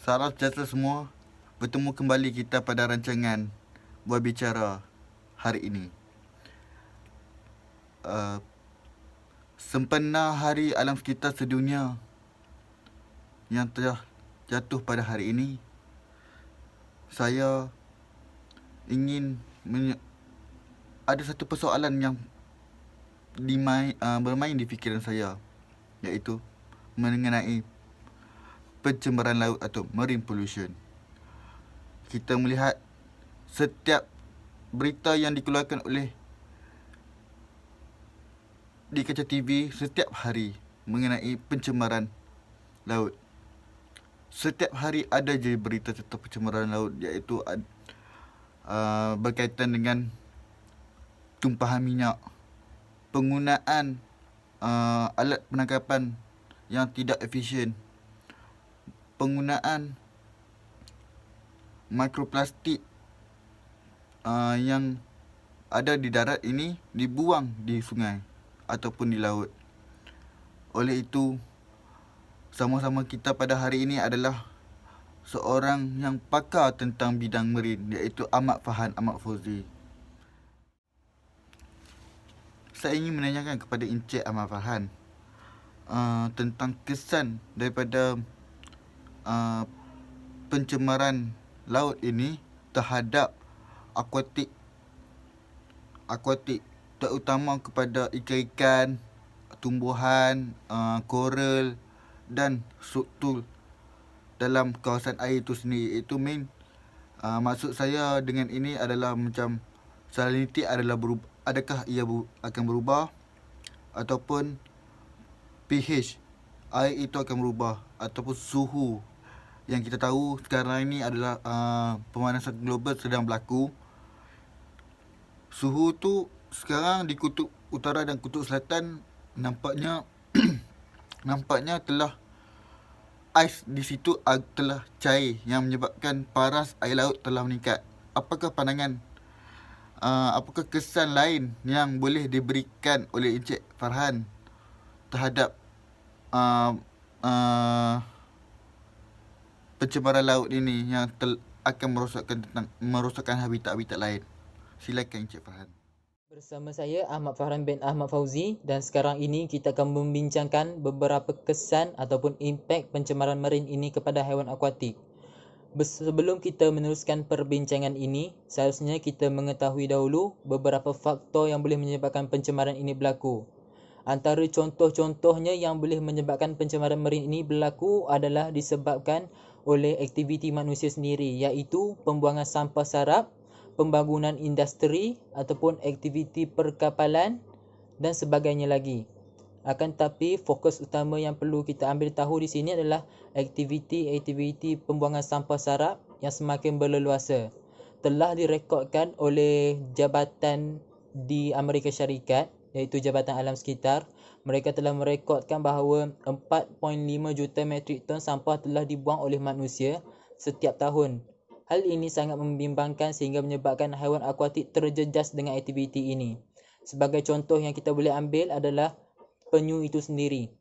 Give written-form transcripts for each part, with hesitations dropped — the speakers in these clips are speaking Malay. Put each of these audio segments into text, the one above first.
Salam sejahtera semua. Bertemu kembali kita pada rancangan Buat Bicara hari ini. Sempena Hari Alam Sekitar Sedunia yang telah jatuh pada hari ini, saya ingin ada satu persoalan yang bermain di fikiran saya, iaitu mengenai pencemaran laut atau marine pollution. Kita melihat setiap berita yang dikeluarkan oleh di kaca TV setiap hari mengenai pencemaran laut. Setiap hari ada je berita tentang pencemaran laut, iaitu berkaitan dengan tumpahan minyak, penggunaan alat penangkapan yang tidak efisien, penggunaan mikroplastik yang ada di darat ini dibuang di sungai ataupun di laut. Oleh itu, sama-sama kita pada hari ini adalah seorang yang pakar tentang bidang marin, iaitu Ahmad Farhan Ahmad Fauzi. Saya ingin menanyakan kepada Encik Ahmad Farhan tentang kesan daripada pencemaran laut ini terhadap akuatik, terutama kepada ikan-ikan, tumbuhan, koral dan struktur dalam kawasan air itu sendiri. Itu maksud saya dengan ini adalah macam saliniti adalah adakah ia akan berubah, ataupun pH air itu akan berubah, ataupun suhu yang kita tahu sekarang ini adalah pemanasan global sedang berlaku. Suhu tu sekarang di kutub utara dan kutub selatan nampaknya telah ais di situ telah cair, yang menyebabkan paras air laut telah meningkat. Apakah pandangan, apakah kesan lain yang boleh diberikan oleh Encik Farhan terhadap pencemaran laut ini yang akan merosakkan habitat-habitat lain? Silakan Encik Farhan. Bersama saya Ahmad Farhan bin Ahmad Fauzi, dan sekarang ini kita akan membincangkan beberapa kesan ataupun impak pencemaran marin ini kepada haiwan akuatik. Sebelum kita meneruskan perbincangan ini, seharusnya kita mengetahui dahulu beberapa faktor yang boleh menyebabkan pencemaran ini berlaku. Antara contoh-contohnya yang boleh menyebabkan pencemaran marin ini berlaku adalah disebabkan oleh aktiviti manusia sendiri, iaitu pembuangan sampah sarap, pembangunan industri ataupun aktiviti perkapalan dan sebagainya lagi. Akan tetapi fokus utama yang perlu kita ambil tahu di sini adalah aktiviti pembuangan sampah sarap yang semakin berleluasa. Telah direkodkan oleh jabatan di Amerika Syarikat, iaitu Jabatan Alam Sekitar. Mereka telah merekodkan bahawa 4.5 juta metrik ton sampah telah dibuang oleh manusia setiap tahun. Hal ini sangat membimbangkan sehingga menyebabkan haiwan akuatik terjejas dengan aktiviti ini. Sebagai contoh yang kita boleh ambil adalah penyu itu sendiri.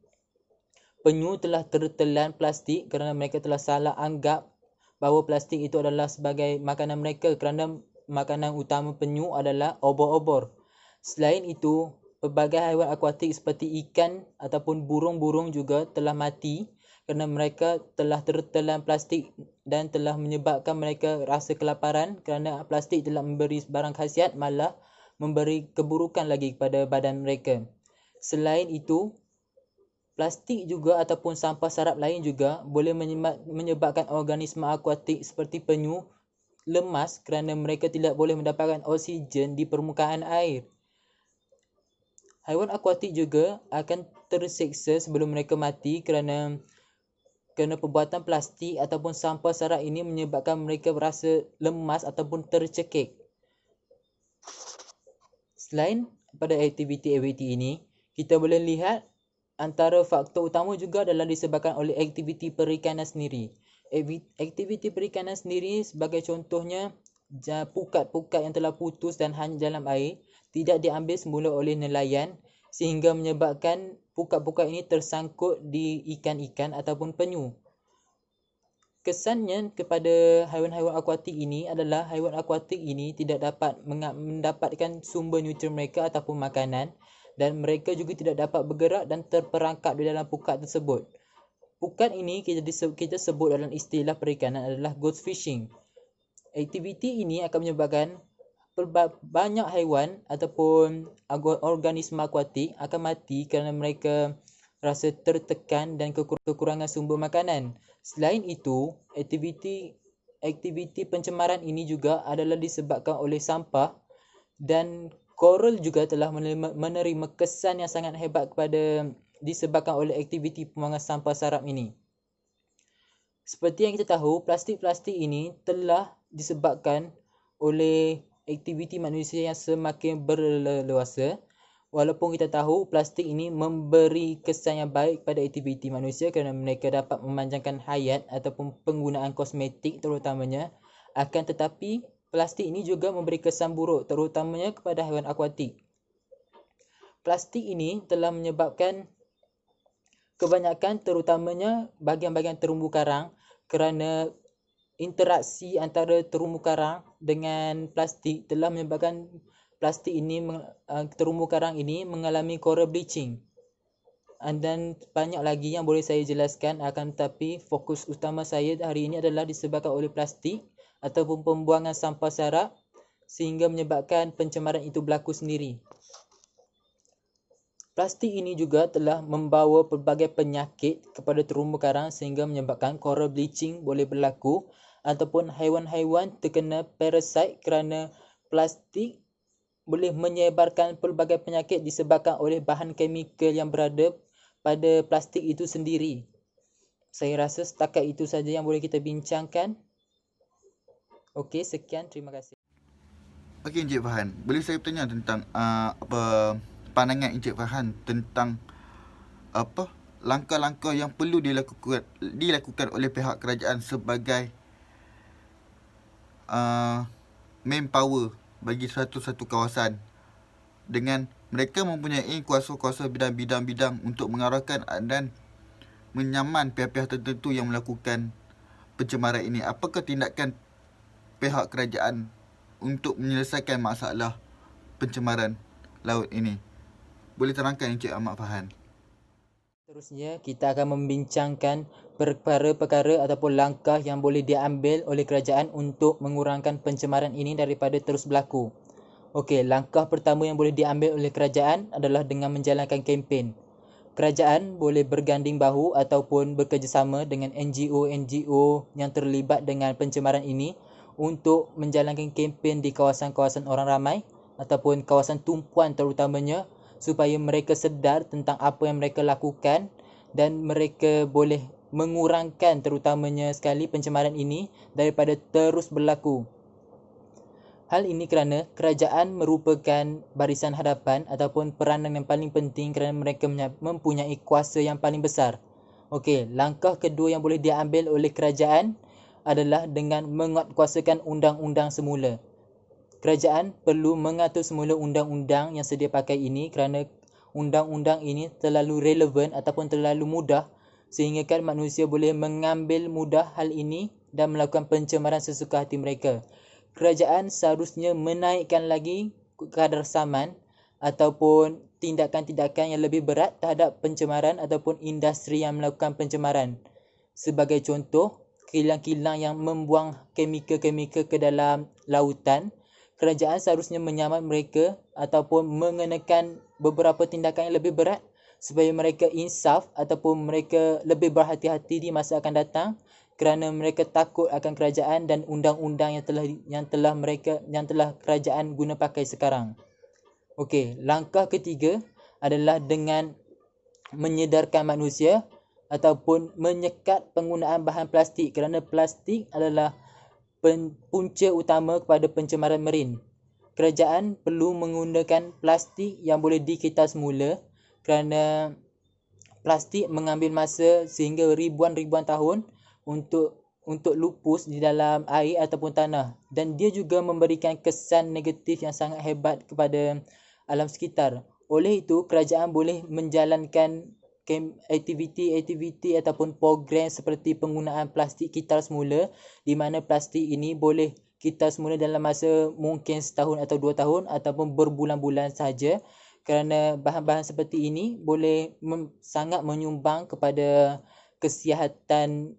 Penyu telah tertelan plastik kerana mereka telah salah anggap bahawa plastik itu adalah sebagai makanan mereka, kerana makanan utama penyu adalah obor-obor. Selain itu, pelbagai haiwan akuatik seperti ikan ataupun burung-burung juga telah mati kerana mereka telah tertelan plastik dan telah menyebabkan mereka rasa kelaparan, kerana plastik telah memberi barang khasiat malah memberi keburukan lagi kepada badan mereka. Selain itu, plastik juga ataupun sampah sarap lain juga boleh menyebabkan organisma akuatik seperti penyu lemas kerana mereka tidak boleh mendapatkan oksigen di permukaan air. Haiwan akuatik juga akan terseksa sebelum mereka mati kerana perbuatan plastik ataupun sampah sarap ini menyebabkan mereka berasa lemas ataupun tercekik. Selain pada aktiviti ini, kita boleh lihat antara faktor utama juga adalah disebabkan oleh aktiviti perikanan sendiri. Aktiviti perikanan sendiri sebagai contohnya, pukat-pukat yang telah putus dan hanyut dalam air tidak diambil semula oleh nelayan, sehingga menyebabkan pukat-pukat ini tersangkut di ikan-ikan ataupun penyu. kesannya kepada haiwan-haiwan akuatik ini adalah haiwan akuatik ini tidak dapat mendapatkan sumber nutrien mereka ataupun makanan, dan mereka juga tidak dapat bergerak dan terperangkap di dalam pukat tersebut. Pukat ini kita sebut dalam istilah perikanan adalah ghost fishing. Aktiviti ini akan menyebabkan banyak haiwan ataupun organisma akuatik akan mati kerana mereka rasa tertekan dan kekurangan sumber makanan. Selain itu, aktiviti pencemaran ini juga adalah disebabkan oleh sampah, dan koral juga telah menerima kesan yang sangat hebat disebabkan oleh aktiviti pembuangan sampah sarap ini. Seperti yang kita tahu, plastik-plastik ini telah disebabkan oleh aktiviti manusia yang semakin berleluasa. Walaupun kita tahu plastik ini memberi kesan yang baik pada aktiviti manusia kerana mereka dapat memanjangkan hayat ataupun penggunaan kosmetik terutamanya, akan tetapi plastik ini juga memberi kesan buruk terutamanya kepada haiwan akuatik. Plastik ini telah menyebabkan kebanyakan terutamanya bahagian-bahagian terumbu karang, kerana interaksi antara terumbu karang dengan plastik telah menyebabkan terumbu karang ini mengalami coral bleaching. Dan banyak lagi yang boleh saya jelaskan, akan tetapi fokus utama saya hari ini adalah disebabkan oleh plastik ataupun pembuangan sampah sarap sehingga menyebabkan pencemaran itu berlaku sendiri. Plastik ini juga telah membawa pelbagai penyakit kepada terumbu karang sehingga menyebabkan coral bleaching boleh berlaku ataupun haiwan-haiwan terkena parasit kerana plastik boleh menyebarkan pelbagai penyakit disebabkan oleh bahan kimia yang berada pada plastik itu sendiri. Saya rasa setakat itu saja yang boleh kita bincangkan. Okey, sekian, terima kasih. Okey Encik Farhan, boleh saya bertanya tentang pandangan Encik Farhan tentang langkah-langkah yang perlu dilakukan oleh pihak kerajaan sebagai manpower bagi satu kawasan, dengan mereka mempunyai kuasa-kuasa bidang-bidang untuk mengarahkan dan menyaman pihak-pihak tertentu yang melakukan pencemaran ini. Apakah tindakan pihak kerajaan untuk menyelesaikan masalah pencemaran laut ini? Boleh terangkan Encik Ahmad Farhan? Seterusnya, kita akan membincangkan perkara-perkara ataupun langkah yang boleh diambil oleh kerajaan untuk mengurangkan pencemaran ini daripada terus berlaku. Okey, langkah pertama yang boleh diambil oleh kerajaan adalah dengan menjalankan kempen. Kerajaan boleh berganding bahu ataupun bekerjasama dengan NGO-NGO yang terlibat dengan pencemaran ini untuk menjalankan kempen di kawasan-kawasan orang ramai ataupun kawasan tumpuan terutamanya, supaya mereka sedar tentang apa yang mereka lakukan dan mereka boleh mengurangkan terutamanya sekali pencemaran ini daripada terus berlaku. Hal ini kerana kerajaan merupakan barisan hadapan ataupun peranan yang paling penting kerana mereka mempunyai kuasa yang paling besar. Okey, langkah kedua yang boleh diambil oleh kerajaan adalah dengan menguatkuasakan undang-undang semula. Kerajaan perlu mengatur semula undang-undang yang sedia pakai ini kerana undang-undang ini terlalu relevan ataupun terlalu mudah sehingga kan manusia boleh mengambil mudah hal ini dan melakukan pencemaran sesuka hati mereka. Kerajaan seharusnya menaikkan lagi kadar saman ataupun tindakan-tindakan yang lebih berat terhadap pencemaran ataupun industri yang melakukan pencemaran. Sebagai contoh, kilang-kilang yang membuang kemikal-kemikal ke dalam lautan, kerajaan seharusnya menyaman mereka ataupun mengenakan beberapa tindakan yang lebih berat supaya mereka insaf ataupun mereka lebih berhati-hati di masa akan datang kerana mereka takut akan kerajaan dan undang-undang yang telah kerajaan guna pakai sekarang. Okey, langkah ketiga adalah dengan menyedarkan manusia ataupun menyekat penggunaan bahan plastik kerana plastik adalah punca utama kepada pencemaran marin. Kerajaan perlu menggunakan plastik yang boleh dikita semula kerana plastik mengambil masa sehingga ribuan tahun untuk lupus di dalam air ataupun tanah, dan dia juga memberikan kesan negatif yang sangat hebat kepada alam sekitar. Oleh itu, kerajaan boleh menjalankan aktiviti-aktiviti ataupun program seperti penggunaan plastik kital semula, di mana plastik ini boleh kital semula dalam masa mungkin setahun atau 2 tahun ataupun berbulan-bulan sahaja, kerana bahan-bahan seperti ini boleh sangat menyumbang kepada kesihatan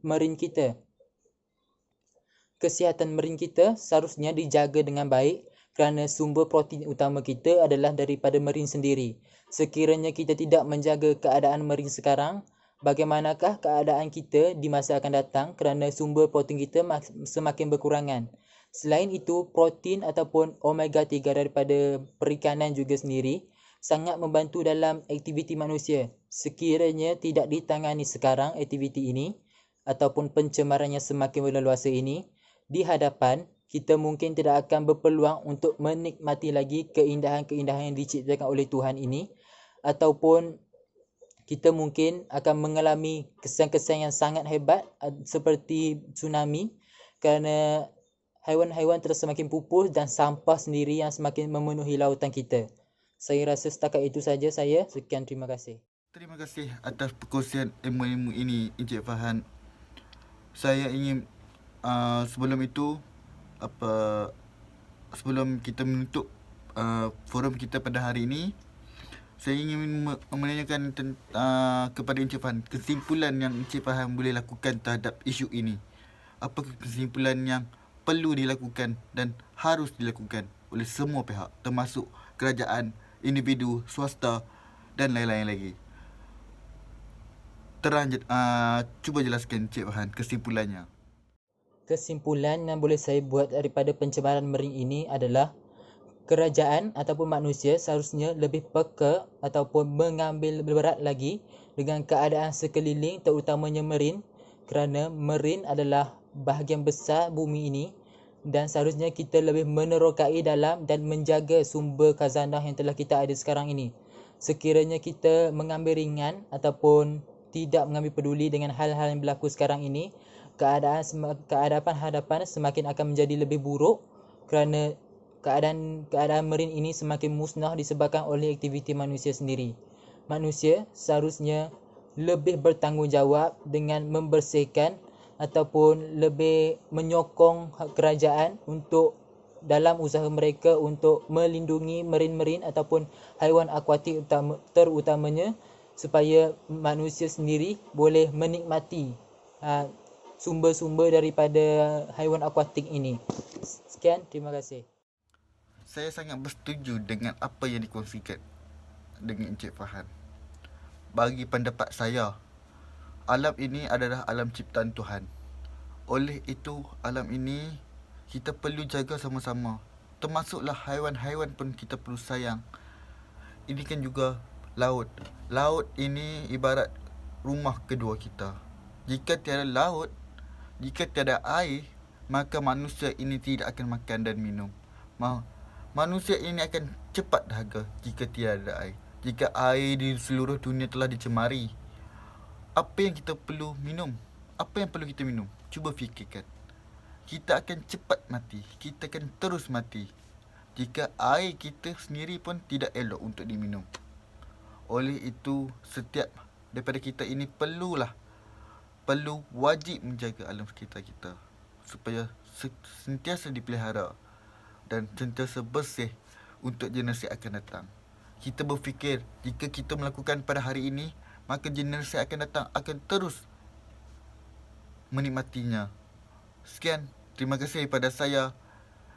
marine kita. Kesihatan marine kita seharusnya dijaga dengan baik kerana sumber protein utama kita adalah daripada marine sendiri. Sekiranya kita tidak menjaga keadaan marine sekarang, bagaimanakah keadaan kita di masa akan datang kerana sumber protein kita semakin berkurangan. Selain itu, protein ataupun omega 3 daripada perikanan juga sendiri sangat membantu dalam aktiviti manusia. Sekiranya tidak ditangani sekarang aktiviti ini ataupun pencemaran yang semakin berleluasa ini, di hadapan kita mungkin tidak akan berpeluang untuk menikmati lagi keindahan-keindahan yang diciptakan oleh Tuhan ini, ataupun kita mungkin akan mengalami kesan-kesan yang sangat hebat seperti tsunami, kerana haiwan-haiwan terus semakin pupus dan sampah sendiri yang semakin memenuhi lautan kita. Saya rasa setakat itu saja saya. Sekian, terima kasih. Terima kasih atas perkongsian ilmu-ilmu ini, Encik Fahan. Saya ingin sebelum itu sebelum kita menutup forum kita pada hari ini, saya ingin menanyakan kepada Encik Fahan kesimpulan yang Encik Fahan boleh lakukan terhadap isu ini. Apa kesimpulan yang perlu dilakukan dan harus dilakukan oleh semua pihak, termasuk kerajaan, individu, swasta dan lain-lain lagi. Cuba jelaskan Encik Fahan kesimpulannya. Kesimpulan yang boleh saya buat daripada pencemaran marine ini adalah kerajaan ataupun manusia seharusnya lebih peka ataupun mengambil berat lagi dengan keadaan sekeliling, terutamanya marine, kerana marine adalah bahagian besar bumi ini dan seharusnya kita lebih menerokai dalam dan menjaga sumber khazanah yang telah kita ada sekarang ini. Sekiranya kita mengambil ringan ataupun tidak mengambil peduli dengan hal-hal yang berlaku sekarang ini, keadaan hadapan semakin akan menjadi lebih buruk kerana keadaan marine ini semakin musnah disebabkan oleh aktiviti manusia sendiri. Manusia seharusnya lebih bertanggungjawab dengan membersihkan ataupun lebih menyokong kerajaan untuk dalam usaha mereka untuk melindungi marine ataupun haiwan akuatik terutamanya, supaya manusia sendiri boleh menikmati sumber-sumber daripada haiwan akuatik ini. Sekian, terima kasih. Saya sangat bersetuju dengan apa yang dikongsikan dengan Encik Fahan. Bagi pendapat saya, alam ini adalah alam ciptaan Tuhan. Oleh itu, alam ini kita perlu jaga sama-sama. Termasuklah haiwan-haiwan pun kita perlu sayang. Ini kan juga laut. Laut ini ibarat rumah kedua kita. Jika tiada laut, jika tiada air, maka manusia ini tidak akan makan dan minum. Manusia ini akan cepat dahaga jika tiada air. Jika air di seluruh dunia telah dicemari, apa yang kita perlu minum? Apa yang perlu kita minum? Cuba fikirkan. Kita akan cepat mati. Kita akan terus mati jika air kita sendiri pun tidak elok untuk diminum. Oleh itu, setiap daripada kita ini perlu wajib menjaga alam sekitar kita supaya sentiasa dipelihara dan sentiasa bersih untuk generasi akan datang. Kita berfikir jika kita melakukan pada hari ini, maka generasi akan datang akan terus menikmatinya. Sekian, terima kasih kepada saya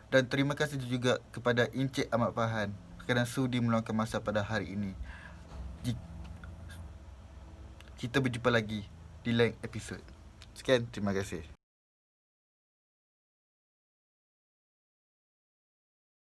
dan terima kasih juga kepada Encik Ahmad Fahan kerana sudi meluangkan masa pada hari ini. Kita berjumpa lagi di lain episod. Sekian, terima kasih.